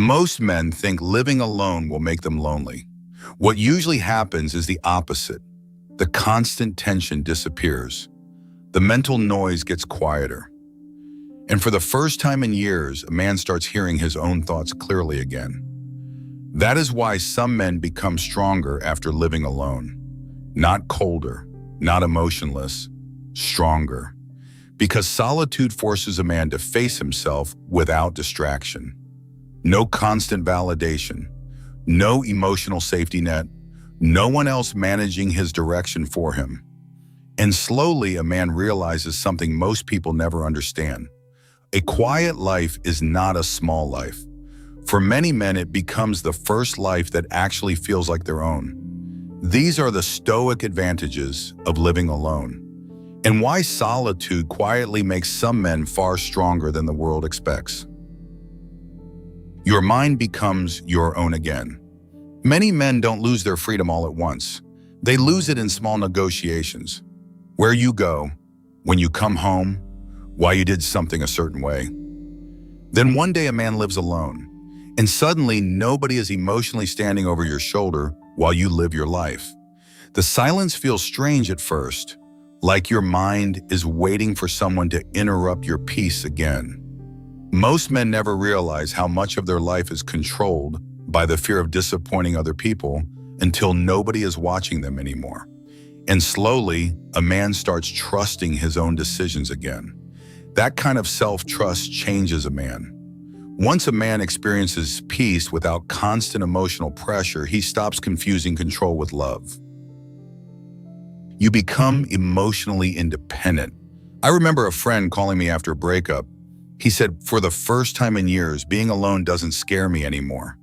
Most men think living alone will make them lonely. What usually happens is the opposite. The constant tension disappears. The mental noise gets quieter. And for the first time in years, a man starts hearing his own thoughts clearly again. That is why some men become stronger after living alone. Not colder, not emotionless, stronger. Because solitude forces a man to face himself without distraction. No constant validation, no emotional safety net, no one else managing his direction for him. And slowly, a man realizes something most people never understand. A quiet life is not a small life. For many men, it becomes the first life that actually feels like their own. These are the stoic advantages of living alone, and why solitude quietly makes some men far stronger than the world expects. Your mind becomes your own again. Many men don't lose their freedom all at once. They lose it in small negotiations. Where you go, when you come home, why you did something a certain way. Then one day a man lives alone, and suddenly nobody is emotionally standing over your shoulder while you live your life. The silence feels strange at first, like your mind is waiting for someone to interrupt your peace again. Most men never realize how much of their life is controlled by the fear of disappointing other people until nobody is watching them anymore. And slowly, a man starts trusting his own decisions again. That kind of self-trust changes a man. Once a man experiences peace without constant emotional pressure, he stops confusing control with love. You become emotionally independent. I remember a friend calling me after a breakup. He said, "For the first time in years, being alone doesn't scare me anymore."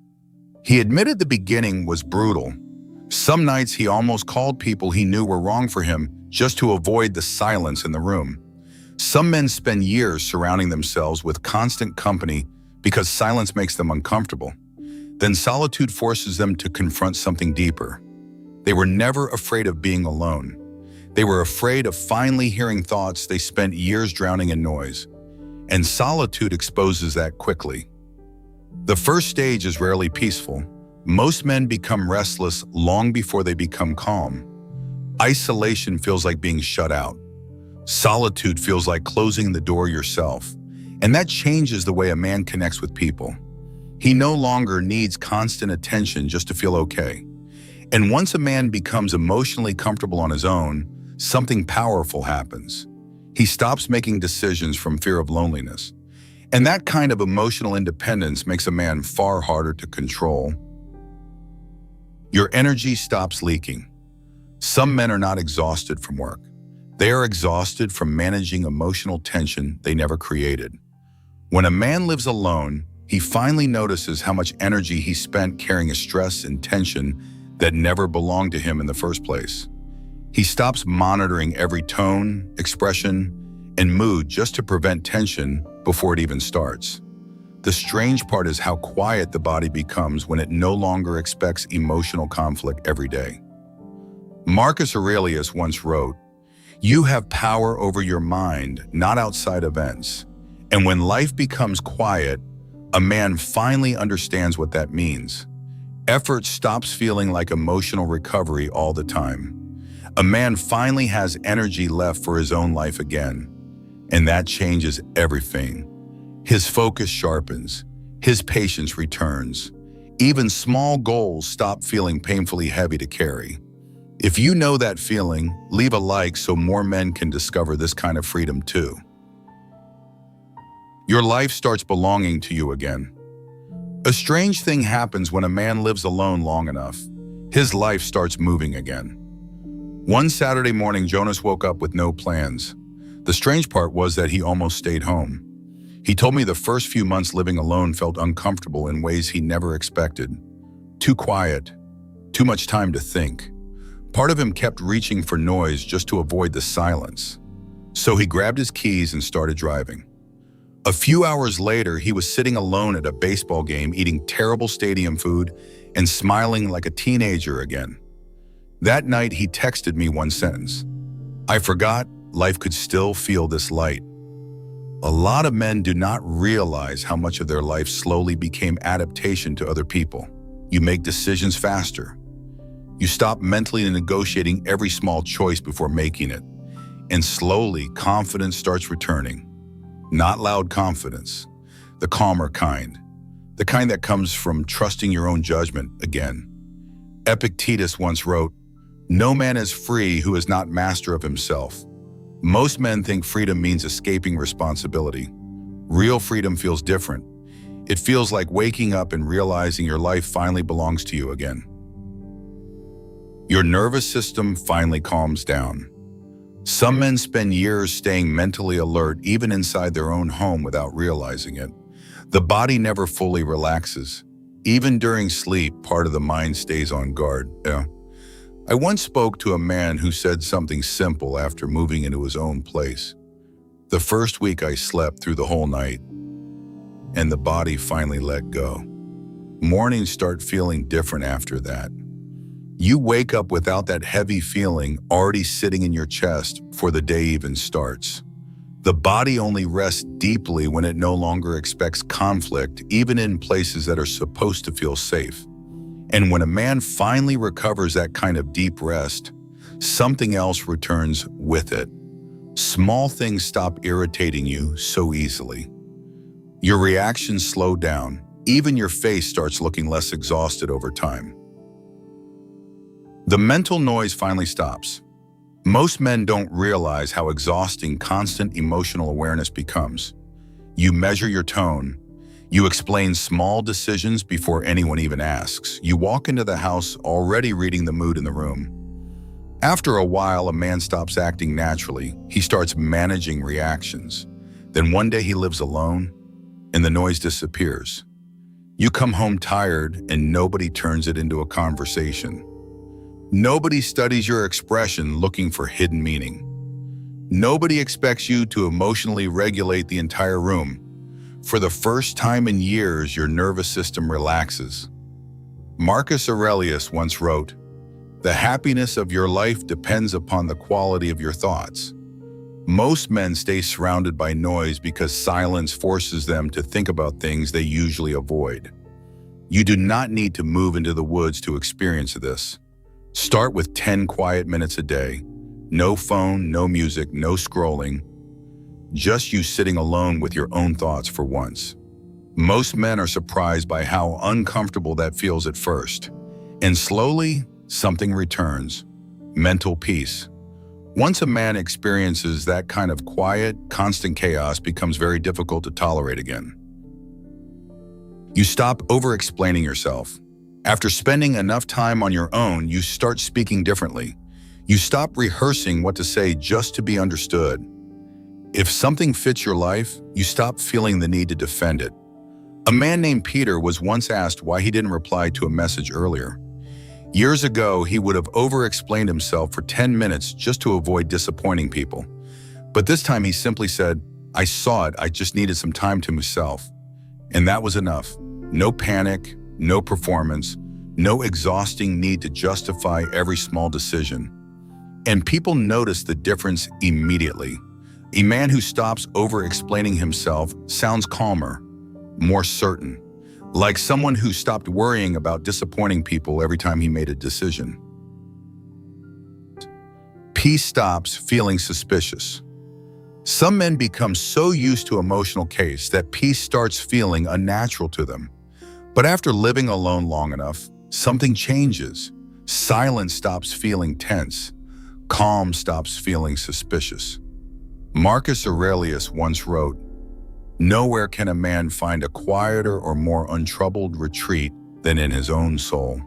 He admitted the beginning was brutal. Some nights he almost called people he knew were wrong for him just to avoid the silence in the room. Some men spend years surrounding themselves with constant company because silence makes them uncomfortable. Then solitude forces them to confront something deeper. They were never afraid of being alone. They were afraid of finally hearing thoughts they spent years drowning in noise. And solitude exposes that quickly. The first stage is rarely peaceful. Most men become restless long before they become calm. Isolation feels like being shut out. Solitude feels like closing the door yourself. And that changes the way a man connects with people. He no longer needs constant attention just to feel okay. And once a man becomes emotionally comfortable on his own, something powerful happens. He stops making decisions from fear of loneliness. And that kind of emotional independence makes a man far harder to control. Your energy stops leaking. Some men are not exhausted from work. They are exhausted from managing emotional tension they never created. When a man lives alone, he finally notices how much energy he spent carrying a stress and tension that never belonged to him in the first place. He stops monitoring every tone, expression, and mood just to prevent tension before it even starts. The strange part is how quiet the body becomes when it no longer expects emotional conflict every day. Marcus Aurelius once wrote, "You have power over your mind, not outside events." And when life becomes quiet, a man finally understands what that means. Effort stops feeling like emotional recovery all the time. A man finally has energy left for his own life again. And that changes everything. His focus sharpens. His patience returns. Even small goals stop feeling painfully heavy to carry. If you know that feeling, leave a like so more men can discover this kind of freedom too. Your life starts belonging to you again. A strange thing happens when a man lives alone long enough. His life starts moving again. One Saturday morning, Jonas woke up with no plans. The strange part was that he almost stayed home. He told me the first few months living alone felt uncomfortable in ways he never expected. Too quiet, too much time to think. Part of him kept reaching for noise just to avoid the silence. So he grabbed his keys and started driving. A few hours later, he was sitting alone at a baseball game, eating terrible stadium food and smiling like a teenager again. That night, he texted me one sentence: "I forgot life could still feel this light." A lot of men do not realize how much of their life slowly became adaptation to other people. You make decisions faster. You stop mentally negotiating every small choice before making it. And slowly, confidence starts returning. Not loud confidence, the calmer kind. The kind that comes from trusting your own judgment again. Epictetus once wrote, "No man is free who is not master of himself." Most men think freedom means escaping responsibility. Real freedom feels different. It feels like waking up and realizing your life finally belongs to you again. Your nervous system finally calms down. Some men spend years staying mentally alert even inside their own home without realizing it. The body never fully relaxes. Even during sleep, part of the mind stays on guard. I once spoke to a man who said something simple after moving into his own place. The first week I slept through the whole night, and the body finally let go. Mornings start feeling different after that. You wake up without that heavy feeling already sitting in your chest before the day even starts. The body only rests deeply when it no longer expects conflict, even in places that are supposed to feel safe. And when a man finally recovers that kind of deep rest, something else returns with it. Small things stop irritating you so easily. Your reactions slow down. Even your face starts looking less exhausted over time. The mental noise finally stops. Most men don't realize how exhausting constant emotional awareness becomes. You measure your tone. You explain small decisions before anyone even asks. You walk into the house already reading the mood in the room. After a while, a man stops acting naturally. He starts managing reactions. Then one day he lives alone, and the noise disappears. You come home tired, and nobody turns it into a conversation. Nobody studies your expression looking for hidden meaning. Nobody expects you to emotionally regulate the entire room. For the first time in years, your nervous system relaxes. Marcus Aurelius once wrote, "The happiness of your life depends upon the quality of your thoughts." Most men stay surrounded by noise because silence forces them to think about things they usually avoid. You do not need to move into the woods to experience this. Start with 10 quiet minutes a day. No phone, no music, no scrolling. Just you sitting alone with your own thoughts for once. Most men are surprised by how uncomfortable that feels at first. And slowly, something returns. Mental peace. Once a man experiences that kind of quiet, constant chaos becomes very difficult to tolerate again. You stop over-explaining yourself. After spending enough time on your own, you start speaking differently. You stop rehearsing what to say just to be understood. If something fits your life, you stop feeling the need to defend it. A man named Peter was once asked why he didn't reply to a message earlier. Years ago, he would have over-explained himself for 10 minutes just to avoid disappointing people. But this time he simply said, "I saw it, I just needed some time to myself." And that was enough. No panic, no performance, no exhausting need to justify every small decision. And people notice the difference immediately. A man who stops over-explaining himself sounds calmer, more certain, like someone who stopped worrying about disappointing people every time he made a decision. Peace stops feeling suspicious. Some men become so used to emotional chaos that peace starts feeling unnatural to them. But after living alone long enough, something changes. Silence stops feeling tense. Calm stops feeling suspicious. Marcus Aurelius once wrote, "Nowhere can a man find a quieter or more untroubled retreat than in his own soul."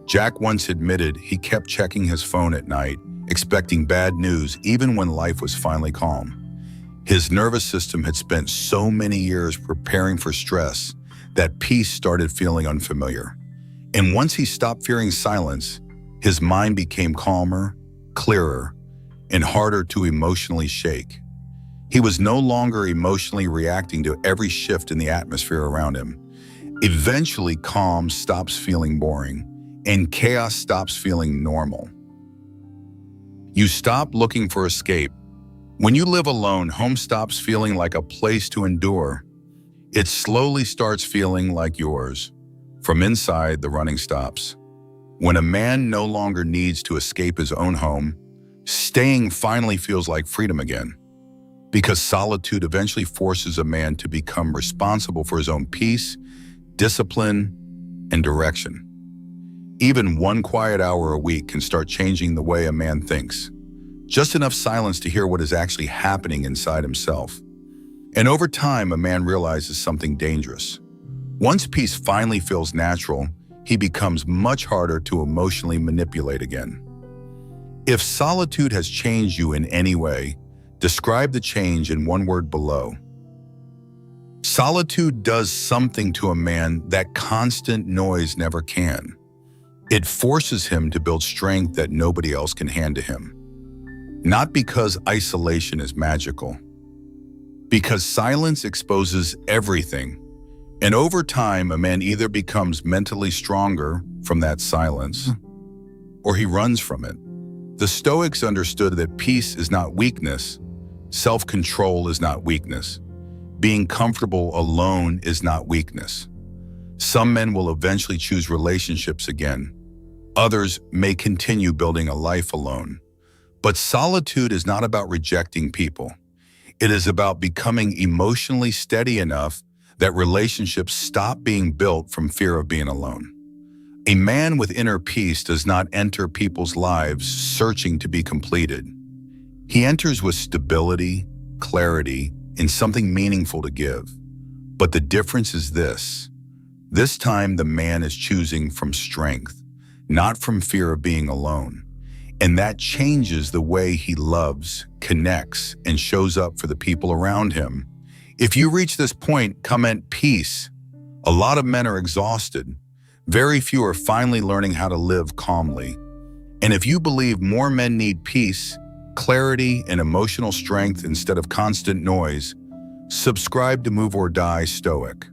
Jack once admitted he kept checking his phone at night, expecting bad news even when life was finally calm. His nervous system had spent so many years preparing for stress that peace started feeling unfamiliar. And once he stopped fearing silence, his mind became calmer, clearer, and harder to emotionally shake. He was no longer emotionally reacting to every shift in the atmosphere around him. Eventually, calm stops feeling boring, and chaos stops feeling normal. You stop looking for escape. When you live alone, home stops feeling like a place to endure. It slowly starts feeling like yours. From inside, the running stops. When a man no longer needs to escape his own home, staying finally feels like freedom again. Because solitude eventually forces a man to become responsible for his own peace, discipline, and direction. Even one quiet hour a week can start changing the way a man thinks. Just enough silence to hear what is actually happening inside himself. And over time, a man realizes something dangerous. Once peace finally feels natural, he becomes much harder to emotionally manipulate again. If solitude has changed you in any way, describe the change in one word below. Solitude does something to a man that constant noise never can. It forces him to build strength that nobody else can hand to him. Not because isolation is magical, because silence exposes everything. And over time, a man either becomes mentally stronger from that silence, or he runs from it. The Stoics understood that peace is not weakness, self-control is not weakness, being comfortable alone is not weakness. Some men will eventually choose relationships again. Others may continue building a life alone. But solitude is not about rejecting people. It is about becoming emotionally steady enough that relationships stop being built from fear of being alone. A man with inner peace does not enter people's lives searching to be completed. He enters with stability, clarity, and something meaningful to give. But the difference is this. This time the man is choosing from strength, not from fear of being alone. And that changes the way he loves, connects, and shows up for the people around him. If you reach this point, comment peace. A lot of men are exhausted. Very few are finally learning how to live calmly. And if you believe more men need peace, clarity, and emotional strength instead of constant noise, subscribe to Move or Die Stoic.